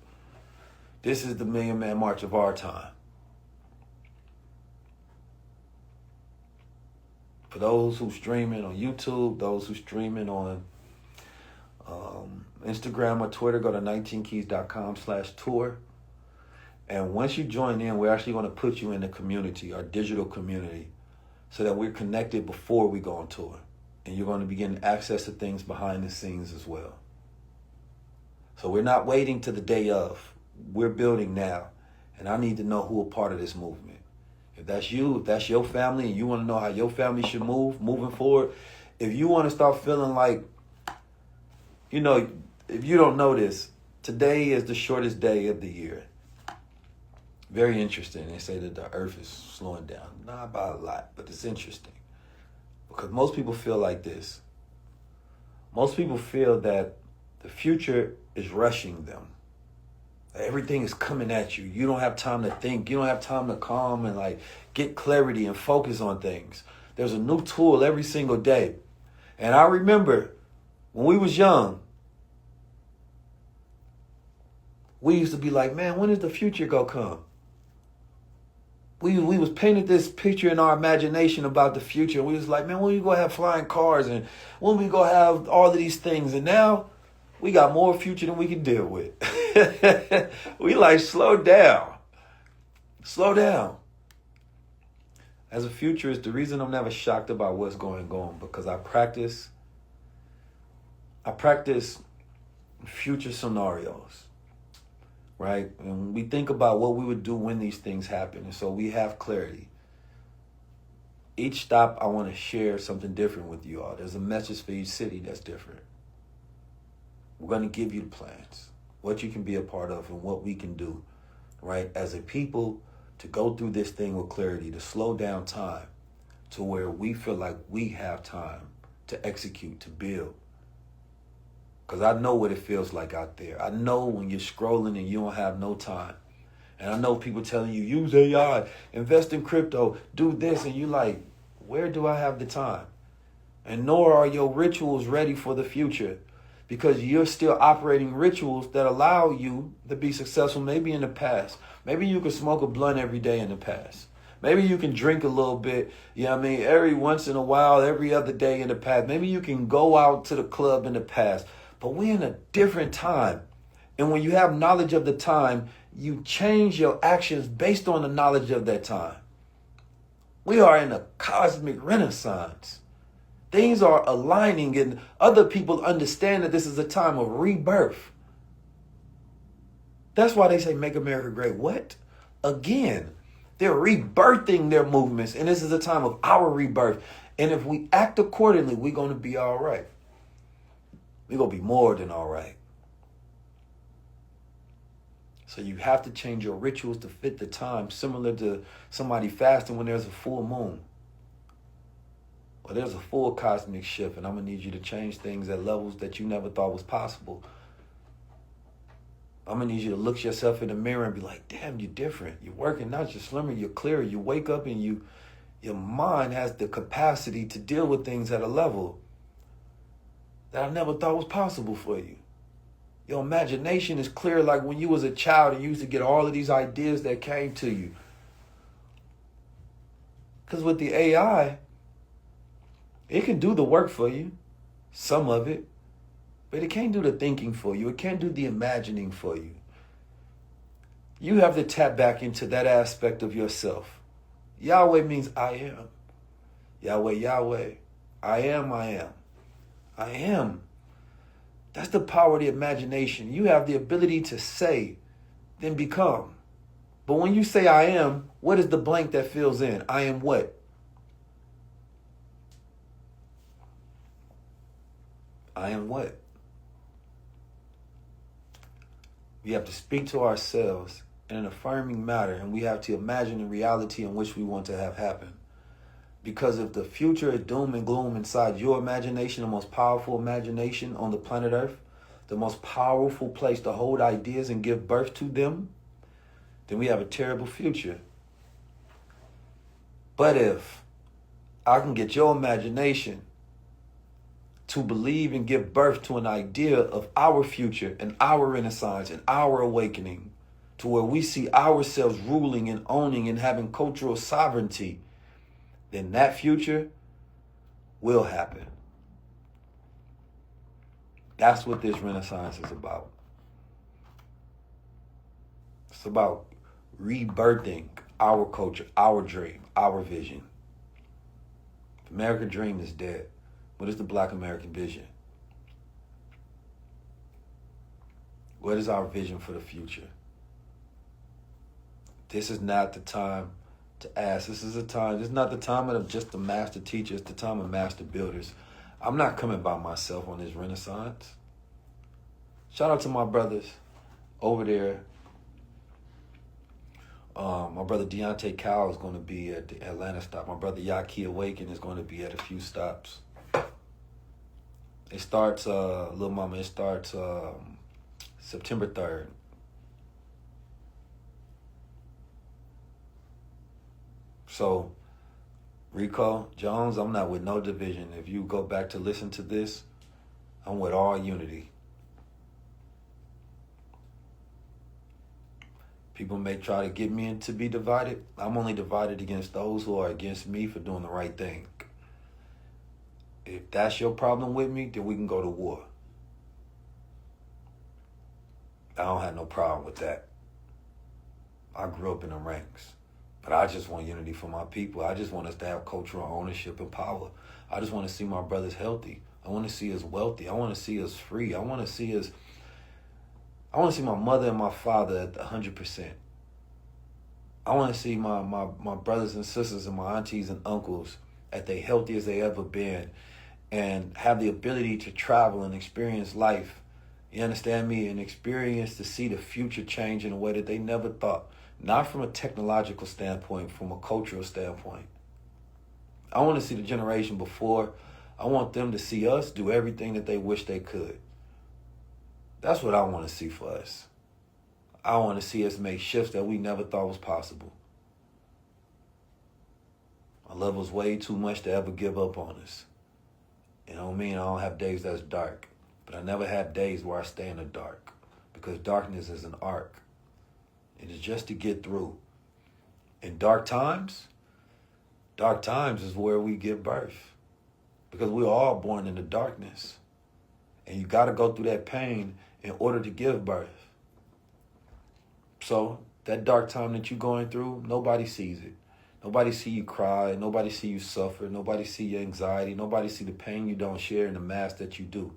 This is the Million Man March of our time. For those who streaming on YouTube, those who streaming on Instagram or Twitter, go to 19keys.com/tour. And once you join in, we're actually going to put you in the community, our digital community, so that we're connected before we go on tour. And you're going to begin access to things behind the scenes as well. So we're not waiting to the day of. We're building now. And I need to know who a part of this movement. If that's you, if that's your family, and you want to know how your family should move moving forward, if you want to start feeling like, if you don't know this, today is the shortest day of the year. Very interesting. They say that the earth is slowing down. Not by a lot, but it's interesting. Because most people feel like this. Most people feel that the future is rushing them. Everything is coming at you. You don't have time to think. You don't have time to calm and get clarity and focus on things. There's a new tool every single day. And I remember when we was young, we used to be like, man, when is the future gonna come? We was painted this picture in our imagination about the future. We was like, man, when we gonna have flying cars and when we gonna have all of these things? And now we got more future than we can deal with. We slow down. Slow down. As a futurist, the reason I'm never shocked about what's going on, because I practice future scenarios. Right? And we think about what we would do when these things happen. And so we have clarity. Each stop, I want to share something different with you all. There's a message for each city that's different. We're going to give you the plans, what you can be a part of and what we can do, right? As a people, to go through this thing with clarity, to slow down time to where we feel like we have time to execute, to build. Because I know what it feels like out there. I know when you're scrolling and you don't have no time. And I know people telling you, use AI, invest in crypto, do this. And you're like, where do I have the time? And nor are your rituals ready for the future. Because you're still operating rituals that allow you to be successful maybe in the past. Maybe you can smoke a blunt every day in the past. Maybe you can drink a little bit, every once in a while, every other day in the past. Maybe you can go out to the club in the past. But we're in a different time. And when you have knowledge of the time, you change your actions based on the knowledge of that time. We are in a cosmic renaissance. Things are aligning and other people understand that this is a time of rebirth. That's why they say make America great. What? Again, they're rebirthing their movements. And this is a time of our rebirth. And if we act accordingly, we're going to be all right. We're going to be more than all right. So you have to change your rituals to fit the time, similar to somebody fasting when there's a full moon. Well, there's a full cosmic shift, and I'm going to need you to change things at levels that you never thought was possible. I'm going to need you to look yourself in the mirror and be like, damn, you're different. You're working, not just slimmer, you're clearer. You wake up and your mind has the capacity to deal with things at a level that I never thought was possible for you. Your imagination is clear like when you was a child and you used to get all of these ideas that came to you. Because with the AI, it can do the work for you, some of it, but it can't do the thinking for you. It can't do the imagining for you. You have to tap back into that aspect of yourself. Yahweh means I am. Yahweh, Yahweh. I am, I am. I am. That's the power of the imagination. You have the ability to say, then become. But when you say I am, what is the blank that fills in? I am what? I am what? We have to speak to ourselves in an affirming manner, and we have to imagine the reality in which we want to have happen. Because if the future is doom and gloom inside your imagination, the most powerful imagination on the planet Earth, the most powerful place to hold ideas and give birth to them, then we have a terrible future. But if I can get your imagination to believe and give birth to an idea of our future and our renaissance and our awakening, to where we see ourselves ruling and owning and having cultural sovereignty, then that future will happen. That's what this renaissance is about. It's about rebirthing our culture, our dream, our vision. The American dream is dead. What is the Black American vision? What is our vision for the future? This is not the time to ask. This is not the time of just the master teachers, it's the time of master builders. I'm not coming by myself on this renaissance. Shout out to my brothers over there. My brother Deontay Cowell is going to be at the Atlanta stop. My brother Yaki Awaken is going to be at a few stops. It starts, Lil Mama, it starts September 3rd. So, Rico Jones, I'm not with no division. If you go back to listen to this, I'm with all unity. People may try to get me to be divided. I'm only divided against those who are against me for doing the right thing. If that's your problem with me, then we can go to war. I don't have no problem with that. I grew up in the ranks. But I just want unity for my people. I just want us to have cultural ownership and power. I just want to see my brothers healthy. I want to see us wealthy. I want to see us free. I want to see my mother and my father at 100%. I want to see my brothers and sisters and my aunties and uncles at the healthiest they ever been and have the ability to travel and experience life. You understand me? And experience to see the future change in a way that they never thought. Not from a technological standpoint, from a cultural standpoint. I want to see the generation before. I want them to see us do everything that they wish they could. That's what I want to see for us. I want to see us make shifts that we never thought was possible. I love us way too much to ever give up on us. You know what I mean? I don't have days that's dark. But I never have days where I stay in the dark. Because darkness is an arc. It is just to get through. In dark times is where we give birth. Because we're all born in the darkness. And you got to go through that pain in order to give birth. So that dark time that you're going through, nobody sees it. Nobody see you cry. Nobody see you suffer. Nobody see your anxiety. Nobody see the pain you don't share and the mass that you do.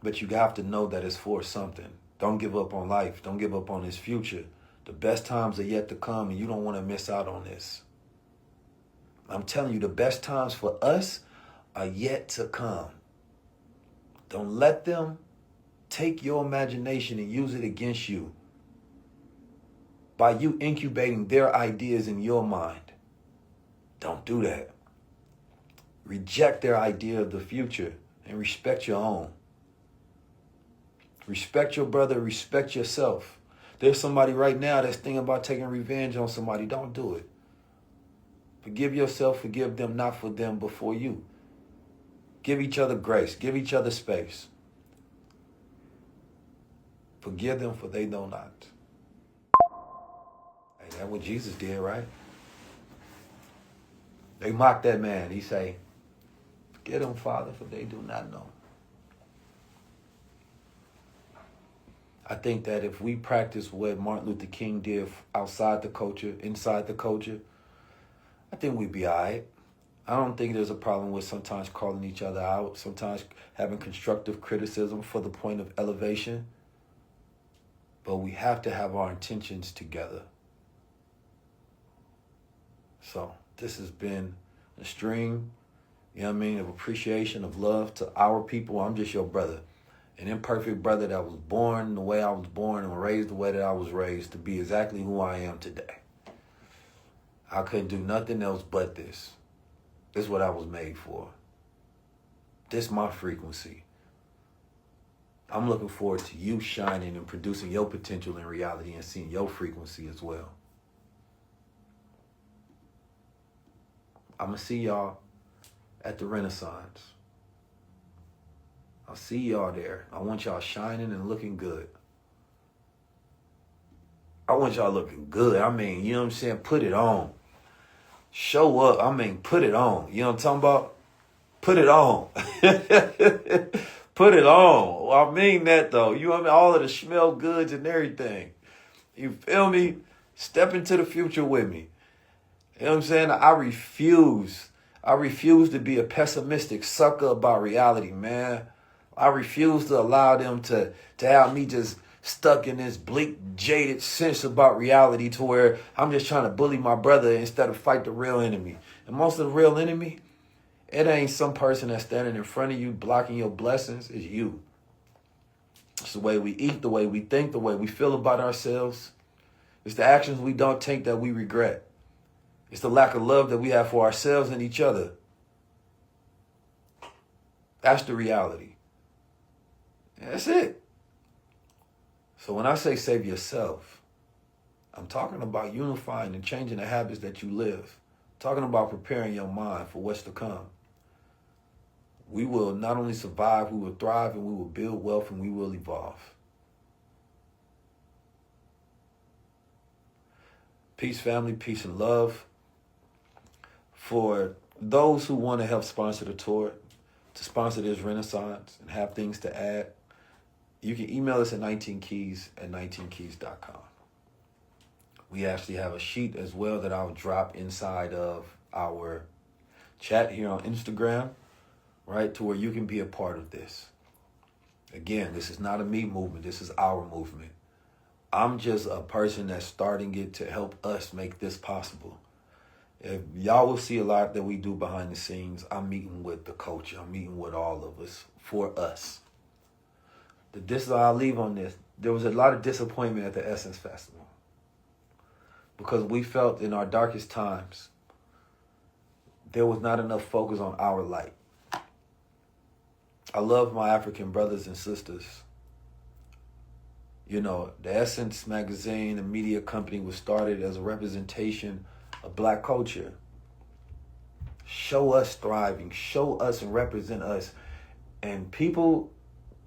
But you have to know that it's for something. Don't give up on life. Don't give up on this future. The best times are yet to come, and you don't want to miss out on this. I'm telling you, the best times for us are yet to come. Don't let them take your imagination and use it against you by you incubating their ideas in your mind. Don't do that. Reject their idea of the future and respect your own. Respect your brother, respect yourself. There's somebody right now that's thinking about taking revenge on somebody. Don't do it. Forgive yourself, forgive them, not for them, but for you. Give each other grace, give each other space. Forgive them for they know not. Hey, that's what Jesus did, right? They mocked that man. He say, forgive them, Father, for they do not know. I think that if we practice what Martin Luther King did outside the culture, inside the culture, I think we'd be all right. I don't think there's a problem with sometimes calling each other out, sometimes having constructive criticism for the point of elevation. But we have to have our intentions together. So this has been a stream, you know what I mean, of appreciation, of love to our people. I'm just your brother. An imperfect brother that was born the way I was born and raised the way that I was raised to be exactly who I am today. I couldn't do nothing else but this. This is what I was made for. This is my frequency. I'm looking forward to you shining and producing your potential in reality and seeing your frequency as well. I'm going to see y'all at the Renaissance. I'll see y'all there. I want y'all shining and looking good. I want y'all looking good. I mean, you know what I'm saying? Put it on. Show up. I mean, put it on. You know what I'm talking about? Put it on. Put it on. I mean that, though. You know what I mean? All of the smell goods and everything. You feel me? Step into the future with me. You know what I'm saying? I refuse. I refuse to be a pessimistic sucker about reality, man. I refuse to allow them to have me just stuck in this bleak, jaded sense about reality to where I'm just trying to bully my brother instead of fight the real enemy. And most of the real enemy, it ain't some person that's standing in front of you blocking your blessings. It's you. It's the way we eat, the way we think, the way we feel about ourselves. It's the actions we don't take that we regret. It's the lack of love that we have for ourselves and each other. That's the reality. And that's it. So when I say save yourself, I'm talking about unifying and changing the habits that you live. I'm talking about preparing your mind for what's to come. We will not only survive, we will thrive, and we will build wealth, and we will evolve. Peace, family, peace and love. For those who want to help sponsor the tour, to sponsor this Renaissance and have things to add, you can email us at 19keys@19keys.com. We actually have a sheet as well that I'll drop inside of our chat here on Instagram, right, to where you can be a part of this. Again, this is not a me movement. This is our movement. I'm just a person that's starting it to help us make this possible. If y'all will see a lot that we do behind the scenes, I'm meeting with the coach. I'm meeting with all of us for us. This is how I'll leave on this. There was a lot of disappointment at the Essence Festival because we felt in our darkest times there was not enough focus on our light. I love my African brothers and sisters. You know, the Essence magazine, the media company, was started as a representation of black culture. Show us thriving, show us and represent us. And people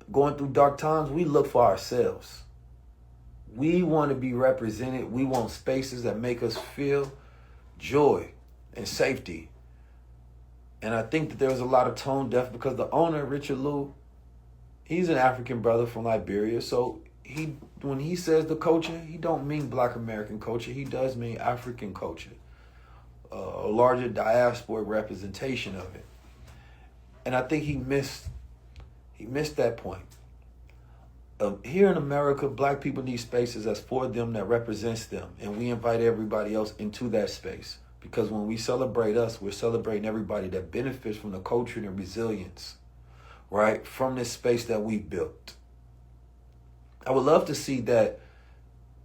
going through dark times, we look for ourselves. We want to be represented. We want spaces that make us feel joy and safety. And I think that there was a lot of tone deaf because the owner, Richard Liu, he's an African brother from Liberia. So when he says the culture, he don't mean Black American culture. He does mean African culture. A larger diasporic representation of it. And I think he missed that point. Here in America, black people need spaces that's for them, that represents them. And we invite everybody else into that space. Because when we celebrate us, we're celebrating everybody that benefits from the culture and the resilience, right? From this space that we built. I would love to see that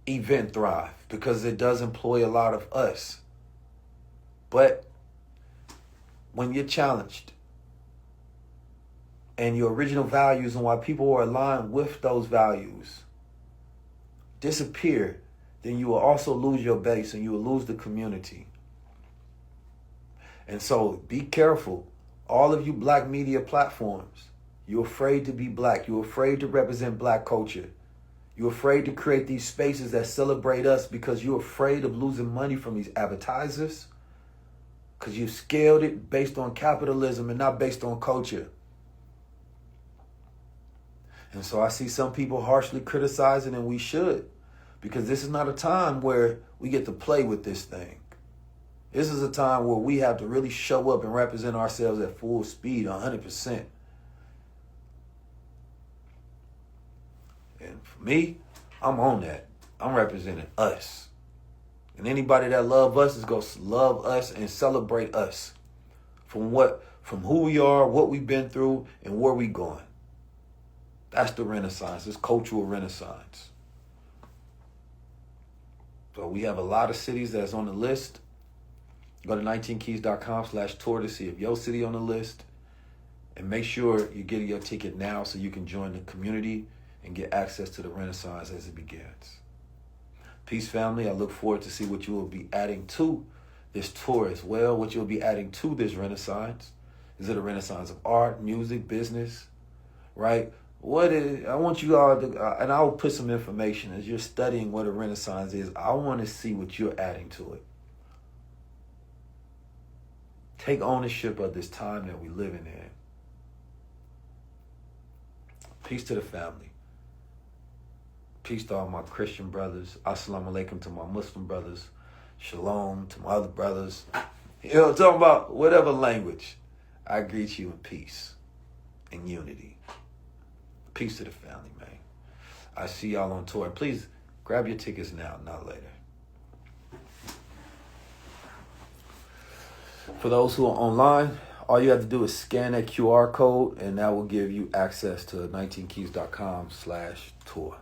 event thrive because it does employ a lot of us. But when you're challenged and your original values and why people are aligned with those values disappear, then you will also lose your base and you will lose the community. And so be careful. All of you black media platforms, you're afraid to be black. You're afraid to represent black culture. You're afraid to create these spaces that celebrate us because you're afraid of losing money from these advertisers. Because you've scaled it based on capitalism and not based on culture. And so I see some people harshly criticizing, and we should. Because this is not a time where we get to play with this thing. This is a time where we have to really show up and represent ourselves at full speed, 100%. And for me, I'm on that. I'm representing us. And anybody that love us is going to love us and celebrate us from who we are, what we've been through, and where we going. That's the Renaissance. It's cultural renaissance. So we have a lot of cities that's on the list. Go to 19keys.com/tour to see if your city on the list. And make sure you get your ticket now so you can join the community and get access to the Renaissance as it begins. Peace, family. I look forward to see what you will be adding to this tour as well, what you'll be adding to this Renaissance. Is it a Renaissance of art, music, business, right? I want you all to, and I'll put some information as you're studying what a Renaissance is. I want to see what you're adding to it. Take ownership of this time that we're living in. Peace to the family. Peace to all my Christian brothers. Assalamu alaikum to my Muslim brothers. Shalom to my other brothers. You know, talking about whatever language. I greet you in peace and unity. Peace to the family, man. I see y'all on tour. And please grab your tickets now, not later. For those who are online, all you have to do is scan that QR code, and that will give you access to 19keys.com/tour.